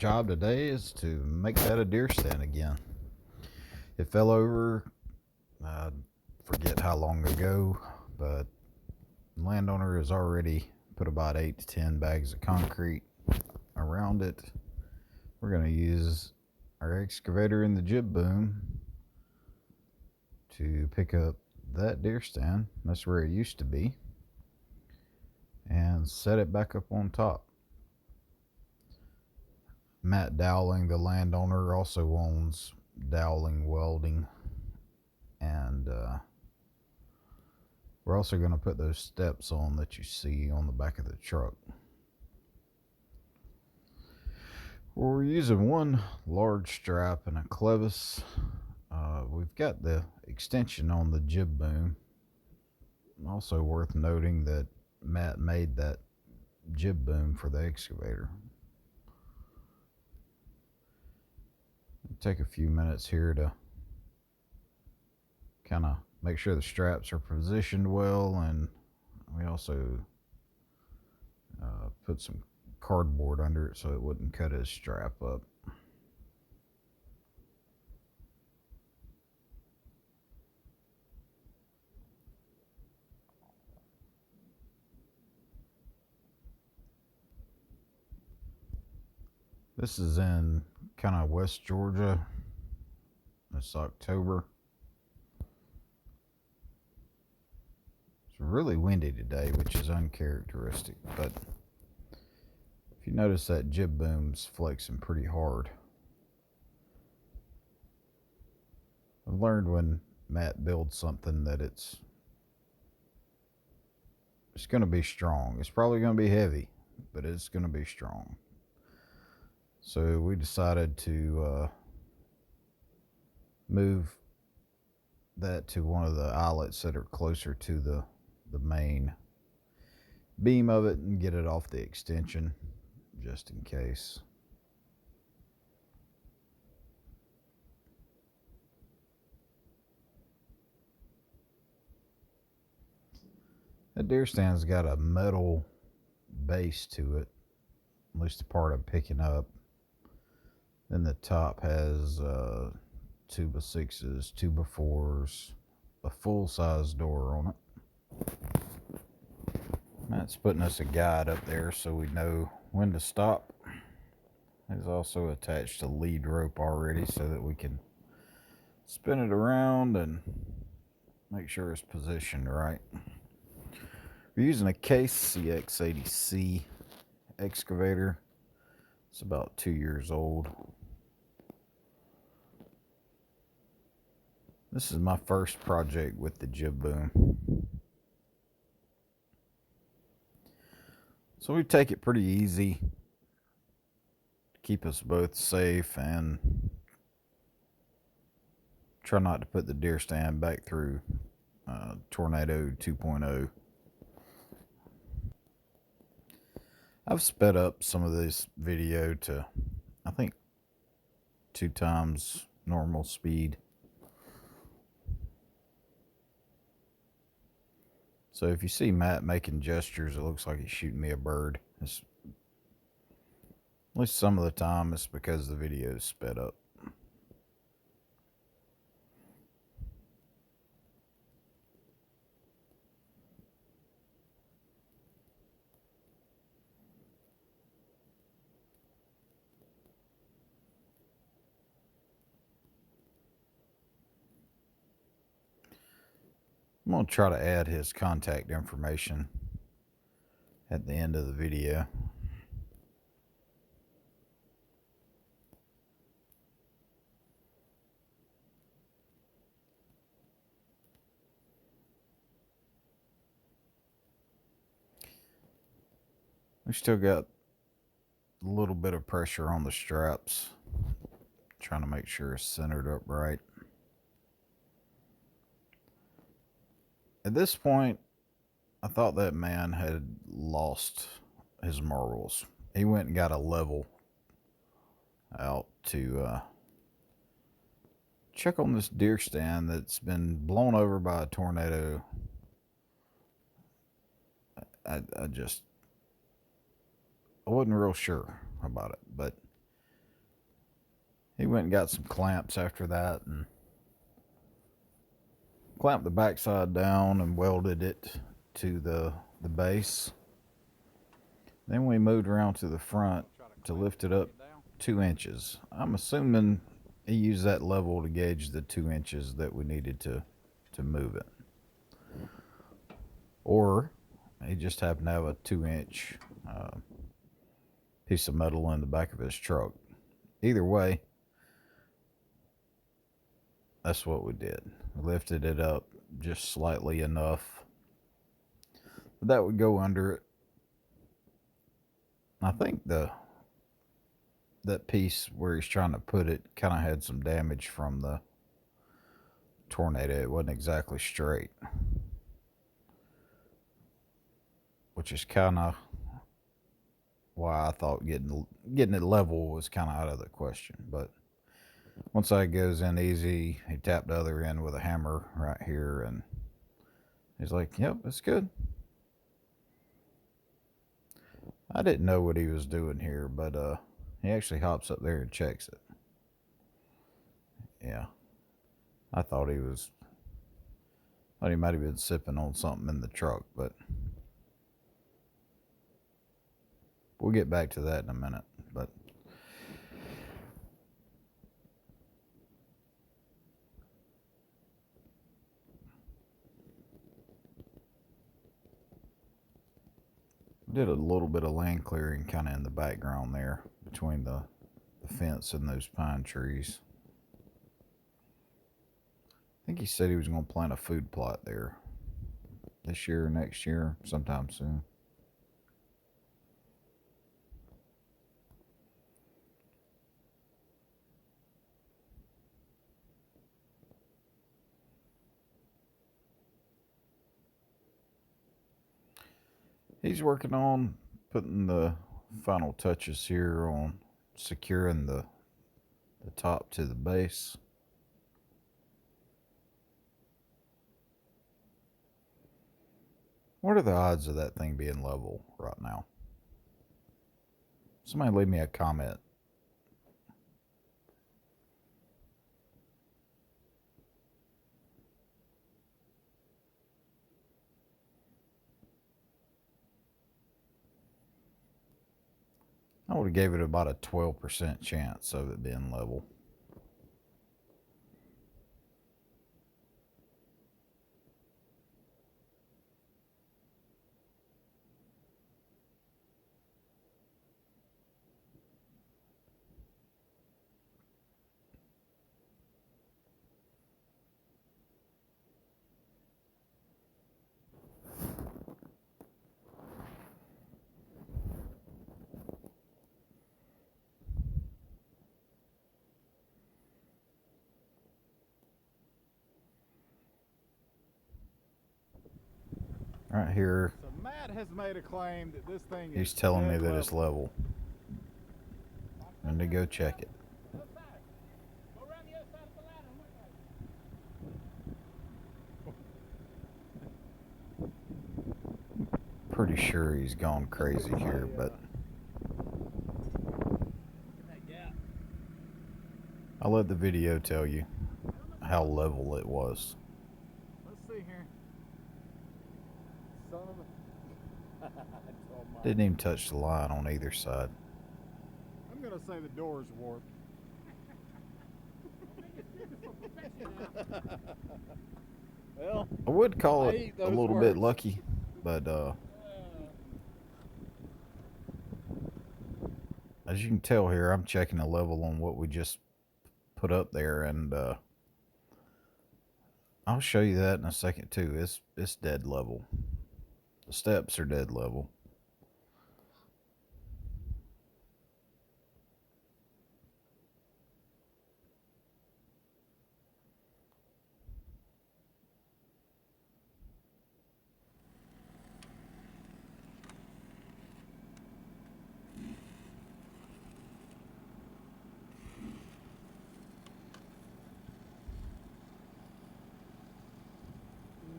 job today is to make that a deer stand again. It fell over, I forget how long ago, but the landowner has already put about 8 to 10 bags of concrete around it. We're going to use our excavator and the jib boom to pick up that deer stand. That's where it used to be, and set it back up on top. Matt Dowling, the landowner, also owns Dowling Welding, and we're also going to put those steps on that you see on the back of the truck. We're using one large strap and a clevis. We've got the extension on the jib boom. Also worth noting that Matt made that jib boom for the excavator. Take a few minutes here to kind of make sure the straps are positioned well, and we also put some cardboard under it so it wouldn't cut his strap up. This is in kind of West Georgia. It's October. It's really windy today, which is uncharacteristic, but if you notice that jib boom's flexing pretty hard. I've learned when Matt builds something that it's going to be strong. It's probably going to be heavy, but it's going to be strong. So we decided to move that to one of the eyelets that are closer to the main beam of it and get it off the extension just in case. That deer stand's got a metal base to it, at least the part I'm picking up. Then the top has 2x6s, 2x4s, a full-size door on it. Matt's putting us a guide up there so we know when to stop. It's also attached a lead rope already so that we can spin it around and make sure it's positioned right. We're using a Case CX80C excavator. It's about 2 years old. This is my first project with the jib boom. So we take it pretty easy to keep us both safe and try not to put the deer stand back through Tornado 2.0. I've sped up some of this video to, I think, 2 times normal speed. So if you see Matt making gestures, it looks like he's shooting me a bird. At least some of the time it's because the video is sped up. I'm going to try to add his contact information at the end of the video. We still got a little bit of pressure on the straps, trying to make sure it's centered up right. At this point, I thought that man had lost his marbles. He went and got a level out to check on this deer stand that's been blown over by a tornado. I wasn't real sure about it, but He went and got some clamps after that and clamped the backside down and welded it to the base. Then we moved around to the front to lift it up 2 inches. I'm assuming he used that level to gauge the 2 inches that we needed to move it. Or he just happened to have a 2-inch piece of metal in the back of his truck. Either way, that's what we did. We lifted it up just slightly enough that would go under it. I think that piece where he's trying to put it kind of had some damage from the tornado. It wasn't exactly straight, which is kind of why I thought getting it level was kind of out of the question. But one side goes in easy. He tapped the other end with a hammer right here, and he's like, "Yep, it's good." I didn't know what he was doing here, but he actually hops up there and checks it. Yeah, I thought he might have been sipping on something in the truck, but we'll get back to that in a minute. But did a little bit of land clearing kind of in the background there between the fence and those pine trees. I think he said he was going to plant a food plot there this year or next year, sometime soon. He's working on putting the final touches here on securing the top to the base. What are the odds of that thing being level right now? Somebody leave me a comment. I would have gave it about a 12% chance of it being level. Right here, so Matt has made a claim that this thing he's is telling me dead that it's level. And to go check it. Pretty sure he's gone crazy here, but I'll let the video tell you how level it was. Let's see here. Son of a... Didn't even touch the line on either side. I'm gonna say the door's warped. Well, I would call it a little bit lucky, but as you can tell here, I'm checking the level on what we just put up there, and I'll show you that in a second too. It's dead level. The steps are dead level.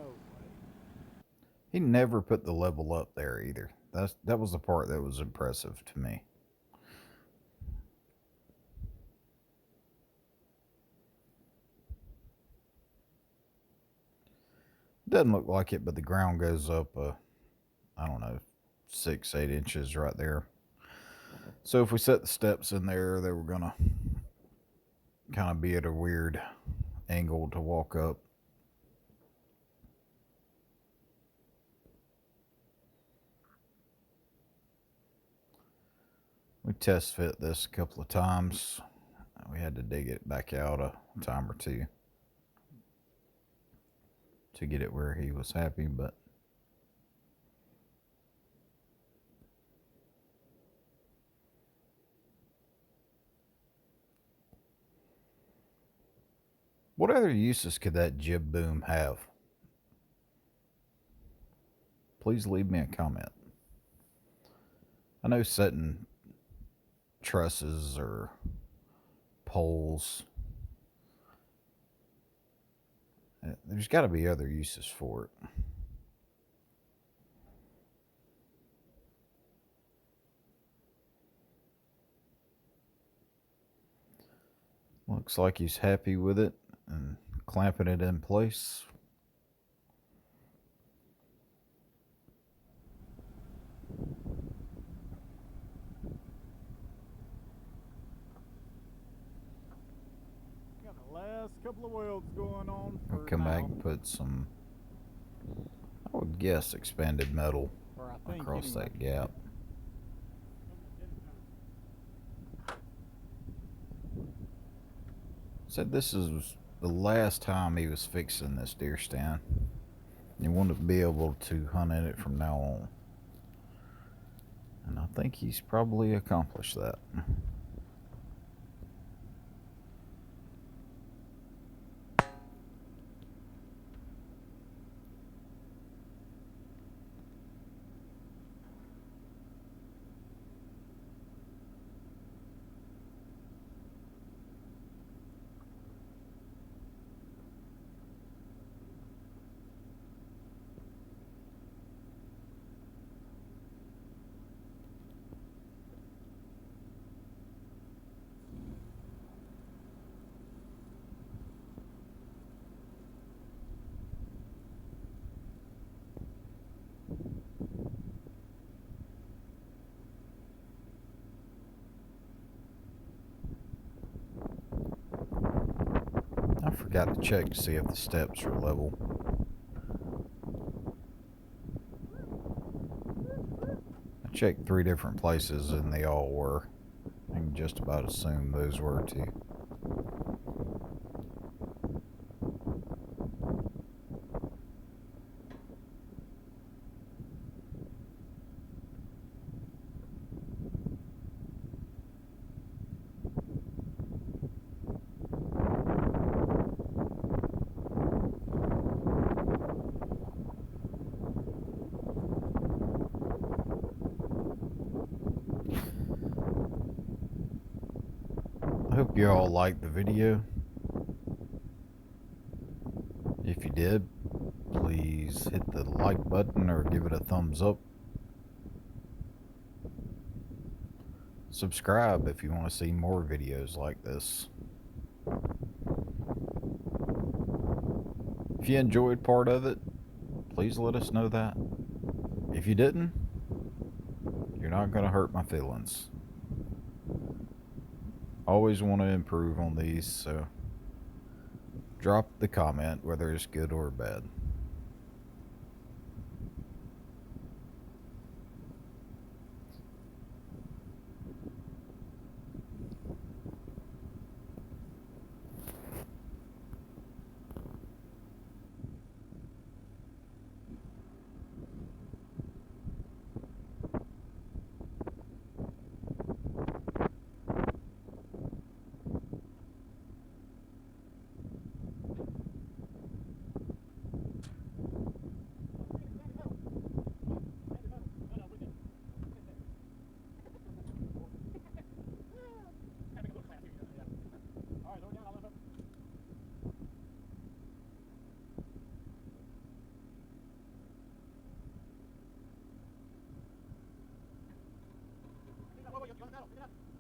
no way. He never put the level up there either. That was the part that was impressive to me. Doesn't look like it, but the ground goes up, I don't know, 6-8 inches right there. So if we set the steps in there, they were gonna kind of be at a weird angle to walk up. We test fit this a couple of times. We had to dig it back out a time or two to get it where he was happy, but what other uses could that jib boom have? Please leave me a comment. I know setting trusses or poles, there's got to be other uses for it. Looks like he's happy with it and clamping it in place. Got the last couple of welds going on for I'll come now. back and put some, I would guess, expanded metal Or I think across anyway. that gap. Said this is the last time he was fixing this deer stand. He wanted to be able to hunt in it from now on. And I think he's probably accomplished that. I forgot to check to see if the steps are level. I checked 3 different places and they all were. I can just about assume those were too. I hope you all liked the video. If you did, please hit the like button or give it a thumbs up. Subscribe if you want to see more videos like this. If you enjoyed part of it, please let us know that. If you didn't, you're not going to hurt my feelings. Always want to improve on these, so drop the comment whether it's good or bad. Look at that.